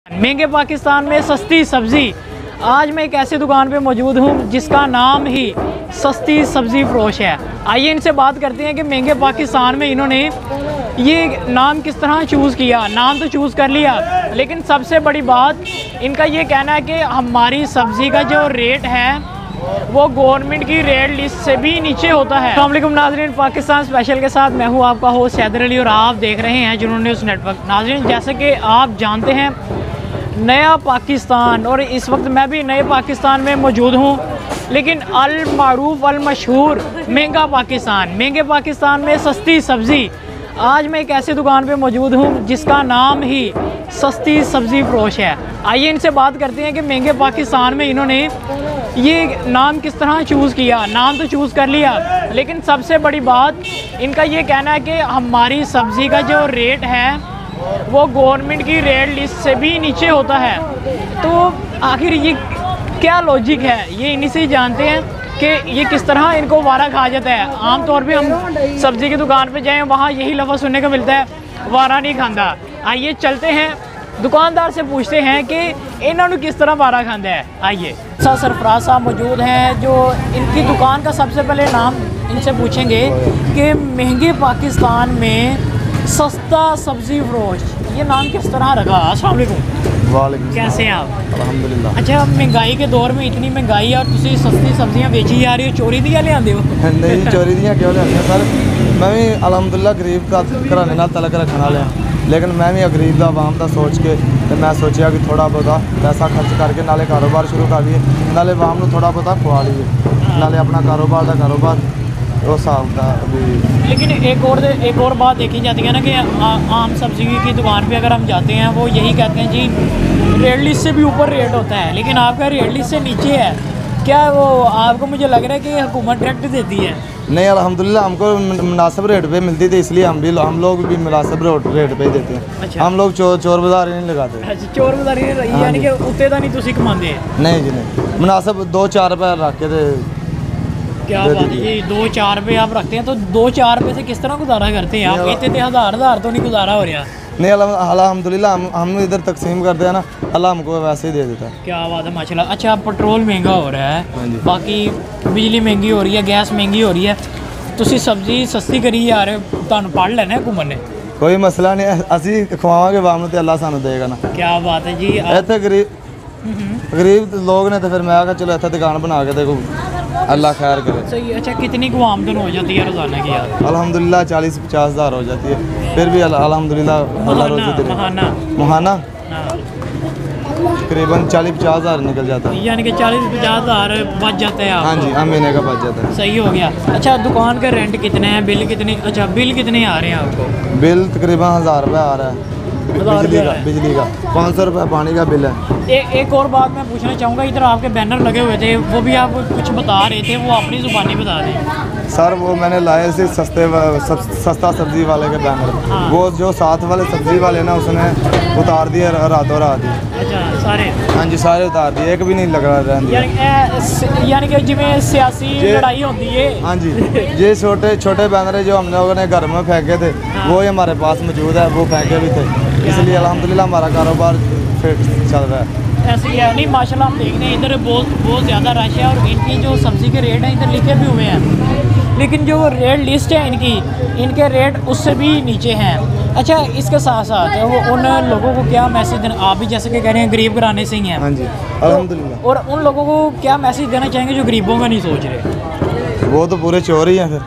महंगे पाकिस्तान में सस्ती सब्ज़ी। आज मैं एक ऐसी दुकान पे मौजूद हूँ जिसका नाम ही सस्ती सब्ज़ी फरोश है। आइए इनसे बात करते हैं कि महंगे पाकिस्तान में इन्होंने ये नाम किस तरह चूज़ किया। नाम तो चूज़ कर लिया, लेकिन सबसे बड़ी बात इनका ये कहना है कि हमारी सब्ज़ी का जो रेट है वो गवर्नमेंट की रेट लिस्ट से भी नीचे होता है। अस्सलाम वालेकुम नाज़रीन, पाकिस्तान स्पेशल के साथ मैं हूँ आपका होस्ट हैदर अली और आप देख रहे हैं जुनून न्यूज़ नेटवर्क। नाज़रीन, जैसे कि आप जानते हैं नया पाकिस्तान, और इस वक्त मैं भी नए पाकिस्तान में मौजूद हूँ, लेकिन अल मारूफ अल मशहूर महंगा पाकिस्तान, महंगे पाकिस्तान में सस्ती सब्ज़ी। आज मैं एक ऐसी दुकान पे मौजूद हूँ जिसका नाम ही सस्ती सब्ज़ी फरोश है। आइए इनसे बात करते हैं कि महंगे पाकिस्तान में इन्होंने ये नाम किस तरह चूज़ किया। नाम तो चूज़ कर लिया, लेकिन सबसे बड़ी बात इनका ये कहना है कि हमारी सब्ज़ी का जो रेट है वो गवर्नमेंट की रेट लिस्ट से भी नीचे होता है। तो आखिर ये क्या लॉजिक है, ये इन्हीं से ही जानते हैं कि ये किस तरह इनको वारा खा जाता है। आम तौर पे हम सब्ज़ी की दुकान पे जाएं, वहाँ यही लफ्ज़ सुनने को मिलता है, वारा नहीं खांदा। आइए चलते हैं दुकानदार से पूछते हैं कि इन्होंने किस तरह वारा खांदा है। आइए सरफराज साहब मौजूद हैं जो इनकी दुकान का सबसे पहले नाम इनसे पूछेंगे कि महंगे पाकिस्तान में सस्ता सब्ज़ी फरोश, ये नाम किस तरह रखा। अस्सलाम वालेकुम। वालेकुम, कैसे हैं आप? अल्हम्दुलिल्लाह। अच्छा, महंगाई के दौर में इतनी महंगाई है और तुसी सस्ती सब्जियां बेची जा रही हो, चोरी दियां ले आंदे हो? नहीं, चोरी दियां क्यों लिया सर, मैं भी अल्हम्दुलिल्लाह गरीब का घराने नाल तलक रखने वाले हैं, लेकिन मैं भी गरीब का आवाम का सोच के तो मैं सोचा कि थोड़ा बहुत पैसा खर्च करके नाले कारोबार शुरू कर लिए, नाले आवाम को थोड़ा बहुत खुआ लीए, नाले अपना कारोबार का कारोबार उस हिसाब का भी। लेकिन एक और बात देखी जाती है ना कि आम सब्जी की दुकान पे अगर हम जाते हैं वो यही कहते हैं जी रेट लिस्ट से भी ऊपर रेट होता है, लेकिन आपका रेट लिस्ट से नीचे है। क्या वो आपको, मुझे लग रहा है कि हुकूमत डायरेक्ट देती है? नहीं, अल्हम्दुलिल्लाह हमको मुनासिब रेट पे मिलती थी, इसलिए हम लोग भी मुनासिब रेट पे ही देते हैं। अच्छा। हम लोग चोर बाजार नहीं लगाते। अच्छा, चोर बाजार यानी कि उत्ते दा नहीं तुसी कमांदे? नहीं जी, नहीं, मुनासिब 2-4 रुपये रख के दे। क्या बात है जी, 2-4 रुपये आप रखते हैं, तो 2-4 रुपये से किस तरह गुजारा करते हैं आप? इतने हज़ार तो नहीं गुजारा हो रहा। नहीं, अल्हम्दुलिल्लाह हम इधर तकसीम करते हैं ना, अल्लाह हमको वैसे ही दे देता है। क्या बात है, माशाल्लाह। अच्छा, पेट्रोल महंगा हो रहा है, हाँ जी, बाकी बिजली महंगी हो रही है, गैस महंगी हो रही है, तुसी सब्जी सस्ती करी जा रहे हो, तुहानू पढ़ लेना है हुकूमत ने? कोई मसला नहीं, असी खवावांगे वाम तो अल्लाह सानू देगा ना। क्या बात है जी। इतने गरीब लोग ने तो फिर मैं चलो इतने दुकान बना के देखो, अल्लाह खैर करे। सही। अच्छा, कितनी को आमदन हो जाती है रोज़ाना की यार? अल्हम्दुलिल्लाह 40-50 हज़ार हो जाती है, फिर भी अल्हम्दुलिल्लाह अल्लाह रोज़ी दे रहा है। मुहाना तकरीबन 40-50 हज़ार निकल जाता है, यानी कि 40-50 हज़ार बच जाते हैं आप? हाँ जी, हम महीने का बच जाता है। सही हो गया। अच्छा, दुकान का रेंट कितने हैं, बिल कितने? अच्छा, बिल कितने आ रहे हैं आपको? बिल तकरीबन 1000 रुपये आ रहा है, बिजली का 500 रुपये पानी का बिल है। एक और बात मैं पूछना चाहूँगा, इधर आपके बैनर लगे हुए थे, वो भी आप कुछ बता रहे थे, वो अपनी ज़ुबानी बता दें। सर वो मैंने लाए थे सस्ता सब्ज़ी वाले के बैनर। हाँ। वो जो साथ वाले सब्ज़ी वाले ना उसने उतार दिए रातों रात ही। अच्छा, सारे? हाँ जी, सारे उतार दिए, एक भी नहीं लग रहा। यानी कि जिमें सियासी लड़ाई होती है। हाँ जी, ये छोटे बैनर जो हम लोगों ने घर में फेंके थे, हाँ। वो ही हमारे पास मौजूद है, वो फेंके भी थे, इसलिए अल्हम्दुलिल्लाह हमारा कारोबार फिर चल रहा है। ऐसे ही है। नहीं, माशाल्लाह, हम देख रहे हैं इधर बहुत ज़्यादा रश है और इनकी जो सब्ज़ी के रेट हैं इधर लिखे भी हुए हैं, लेकिन जो रेट लिस्ट है इनके रेट उससे भी नीचे हैं। अच्छा, इसके साथ साथ वो उन लोगों को क्या मैसेज देना, आप भी जैसे कि कह रहे हैं गरीब घराने से ही हैं? हाँ जी, अल्हम्दुलिल्लाह। और उन लोगों को क्या मैसेज देना चाहेंगे जो गरीबों का नहीं सोच रहे? वो तो पूरे चोर ही हैं फिर,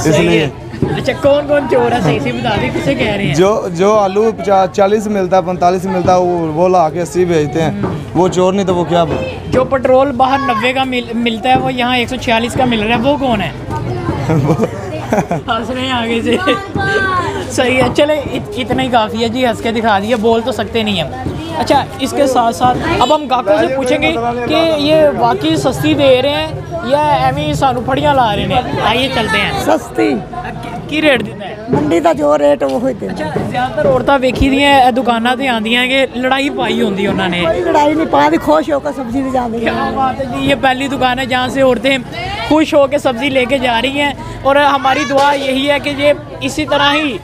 इसलिए। अच्छा, कौन चोर है, सही से बता दें, किसे कह रहे हैं? जो आलू 40 मिलता है, 45 मिलता है, वो ला के 80 भेजते हैं, वो चोर नहीं तो वो क्या? जो पेट्रोल बाहर 90 का मिलता है वो यहाँ 146 का मिल रहा है, वो कौन है? हंस रहे हैं आगे से। सही है, चले इतना ही काफ़ी है जी, हंस के दिखा दिया, बोल तो सकते नहीं है। अच्छा, इसके साथ साथ अब हम ग्राहकों से पूछेंगे कि ये वाकई सस्ती दे रहे हैं या एवं सानू फड़ियाँ ला रहे हैं। आइए चलते हैं। सस्ती की रेट देता है मंडी का जो रेट वो ही देता। अच्छा, ज़्यादातर औरतां वेखी दियां दुकानां ते आंदियां कि लड़ाई पाई होंदी उन्होंने, कोई लड़ाई नहीं पा दी, खुश होकर सब्जी ले जाती क्या है। बात है जी, ये पहली दुकान है जहाँ से औरतें खुश होकर सब्ज़ी लेके जा रही हैं और हमारी दुआ यही है कि ये इसी तरह ही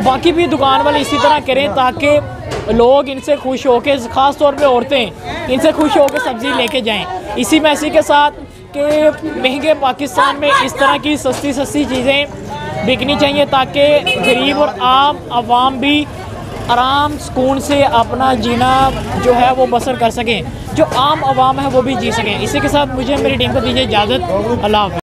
बाकी भी दुकान वाले इसी तरह करें ताकि लोग इनसे खुश होकर, ख़ास तौर पे औरतें इनसे खुश होकर सब्ज़ी लेके जाएं। इसी मैसेज के साथ कि महंगे पाकिस्तान में इस तरह की सस्ती सस्ती चीज़ें बिकनी चाहिए ताकि गरीब और आम आवाम भी आराम सुकून से अपना जीना जो है वो बसर कर सकें, जो आम आवाम है वो भी जी सकें। इसी के साथ मुझे मेरी टीम को दीजिए इजाज़त। अल्लाह हाफ़िज़।